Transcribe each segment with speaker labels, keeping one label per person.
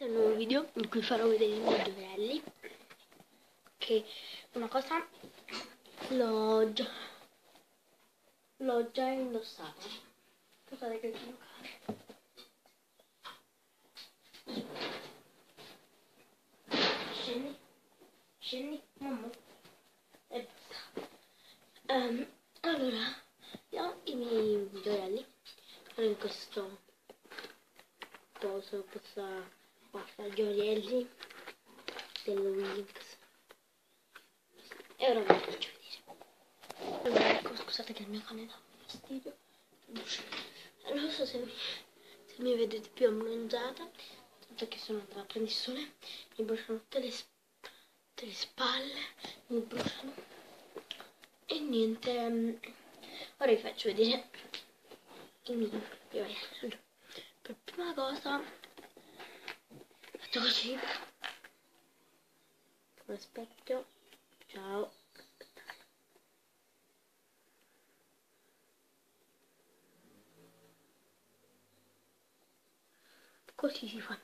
Speaker 1: Questo è un nuovo video in cui farò vedere i miei gioielli, che una cosa l'ho già indossata. Scusate che devo fare. Scendi, mamma. E basta. Allora, io i miei gioielli sono in questo poso, questa gioielli dello Winx. E ora vi faccio vedere. Allora, ecco, scusate che il mio cane dà fastidio. Non so se mi vedete più abbronzata, tanto che sono andata a prendere il sole, mi bruciano tutte le spalle, mi bruciano. E niente, ora vi faccio vedere i miei gioielli. Allora, per prima cosa faccio così, con lo specchio. Ciao. Così si fa.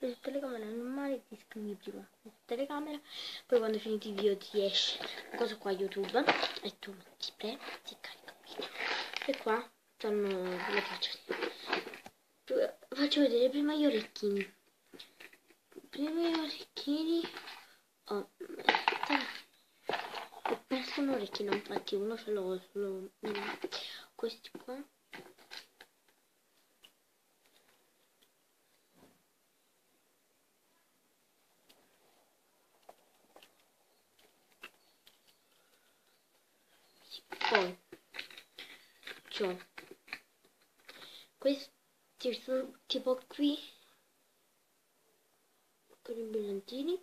Speaker 1: La telecamera normale ti iscrivi prima la telecamera, poi quando finiti il video ti esce cosa qua YouTube e tu ti premi, ti carica il video. E qua stanno le faccio vedere prima gli orecchini. Ho perso un orecchino, infatti uno ce l'ho solo questi qua. Poi c'ho questi tipo qui con i brillantini,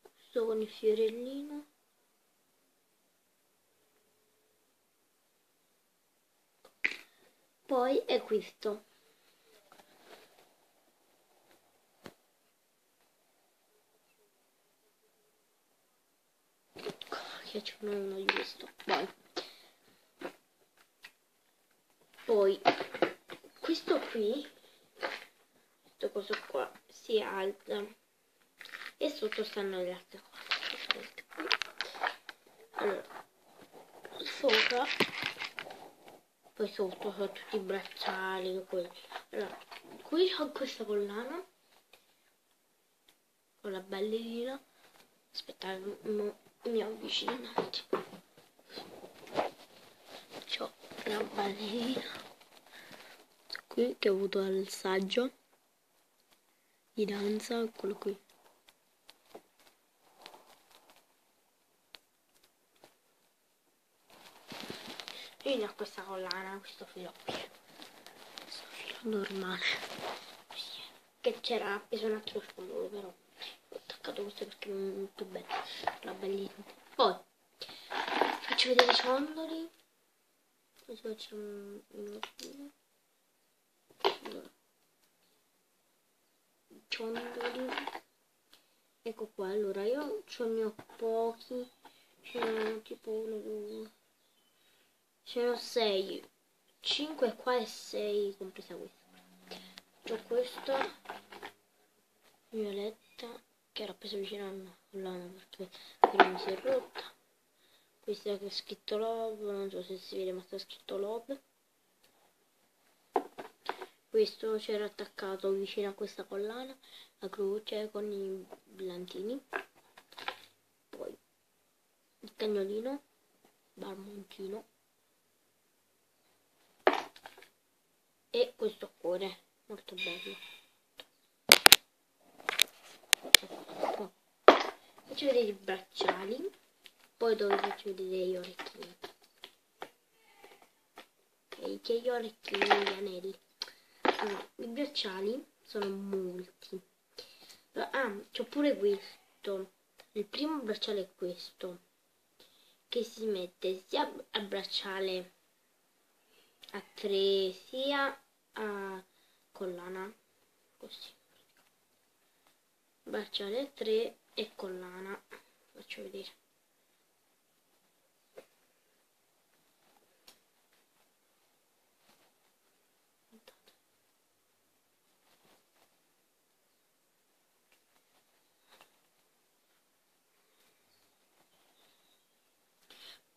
Speaker 1: questo con il fiorellino, poi è questo. Che c'è uno di questo. Poi questo qui, questo coso qua si alza e sotto stanno le altre cose. Allora, sopra, poi sotto sono tutti i bracciali. Allora, qui ho questa collana con la ballerina. Aspettate, mi avvicino un attimo. C'ho la ballerina qui che ho avuto al saggio di danza, quello qui. E ho questa collana, questo filo normale, così, che c'era appeso un altro spondolo, però ho attaccato questo perché è più bello, la bellina. Poi faccio vedere i ciondoli, così faccio un ordine. Allora, ciondoli, ecco qua. Allora io ne ho pochi, ce ne ho tipo 1, 2, ce ne ho 6, 5 qua e 6 compresa questa. C'ho questa violetta che era appesa vicino alla collana perché prima mi si è rotta. Questa che è scritto Love, non so se si vede ma sta scritto Love. Questo c'era attaccato vicino a questa collana, la croce con i brillantini. Poi il cagnolino, barmoncino. E questo cuore, molto bello. Faccio vedere i bracciali, poi dopo faccio vedere gli orecchini. Ok, che gli orecchini e gli anelli. Allora, i bracciali sono molti. C'ho pure questo. Il primo bracciale è questo, che si mette sia al bracciale a 3 sia a collana, così. Bracciale a 3 e collana. Faccio vedere.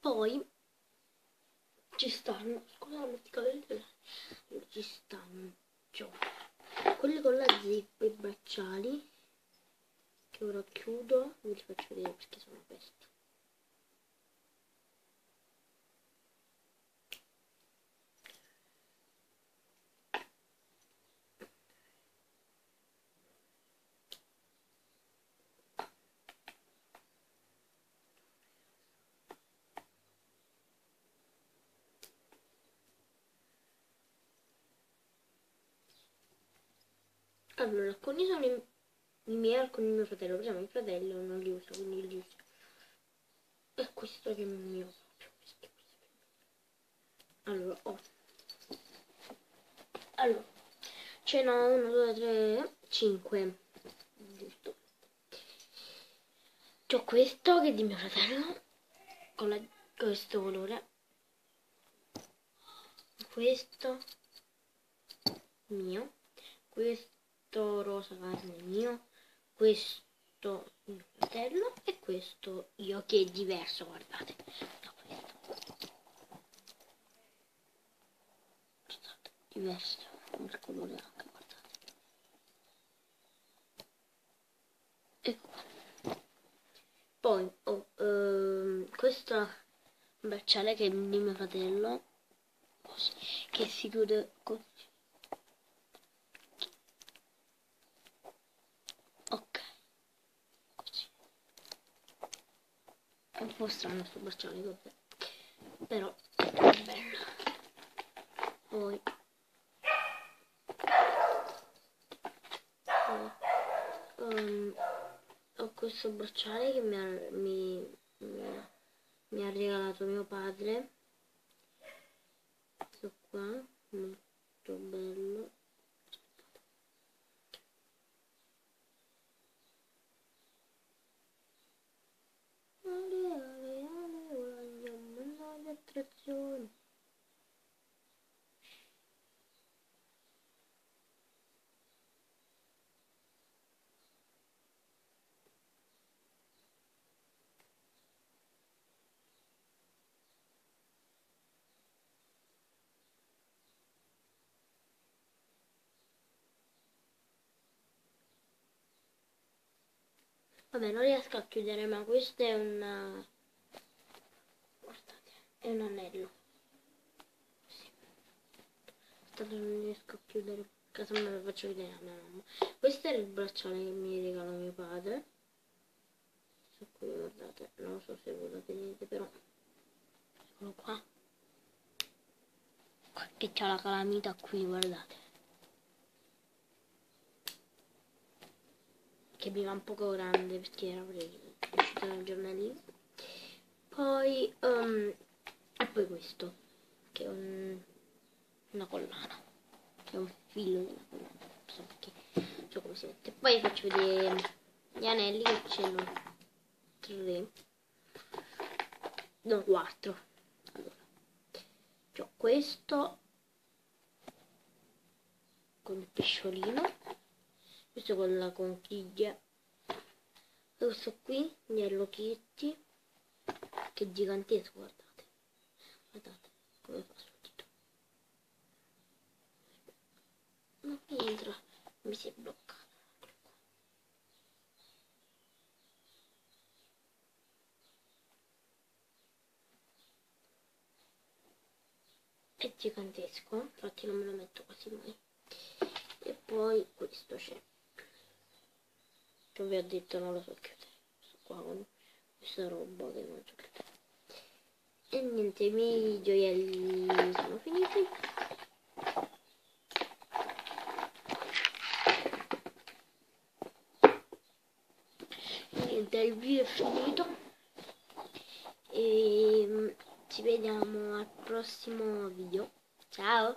Speaker 1: Poi ci stanno, scusa, metti i capelli, ci stanno quelli con la zip, i bracciali, che ora chiudo, vi li faccio vedere perché sono aperti. Allora, alcuni sono i miei, alcuni mio fratello. Per esempio, mio fratello non li usa, quindi li uso. E questo che è mio proprio. Allora, allora, ce n'ho 1, 2, 3, 5. Giusto. C'ho questo che è di mio fratello, con questo colore. Questo mio. Questo rosa carne mio, questo mio fratello e questo io, che è diverso, guardate, da questo. Diverso il colore anche, guardate. Ecco qua. Poi ho questo bracciale che è di mio fratello, così, che si chiude così. È un po' strano questo bracciale, vabbè. Però è bello. Poi ho questo bracciale che mi ha regalato mio padre. Questo qua, molto bello. Attrazione. Vabbè, non riesco a chiudere, ma questo è una... Guardate, è un anello. Sì. Non riesco a chiudere, caso me lo faccio vedere a mia mamma. Questo è il bracciale che mi regala mio padre. Questo qui, guardate, non lo so se voi lo vedete, però eccolo qua. Che c'ha la calamita qui, guardate. Che mi va un poco grande perché era uscito nel giornalino. Poi e poi questo, che è una collana, che è un filo della collana, non so perché, non so come si mette. Poi faccio vedere gli anelli, che ce ne sono 3, no 4. Allora, c'ho questo con il pesciolino, questo con la conchiglia, questo qui di Hello Kitty, che è gigantesco, guardate, guardate come fa sul dito. Non mi entra, mi si è bloccato. È gigantesco, infatti non me lo metto quasi mai. E poi questo c'è, che vi ho detto non lo so chiudere, sto qua con questa roba che non so chiudere. E niente, i miei gioielli sono finiti. Niente, il video è finito e ci vediamo al prossimo video. Ciao!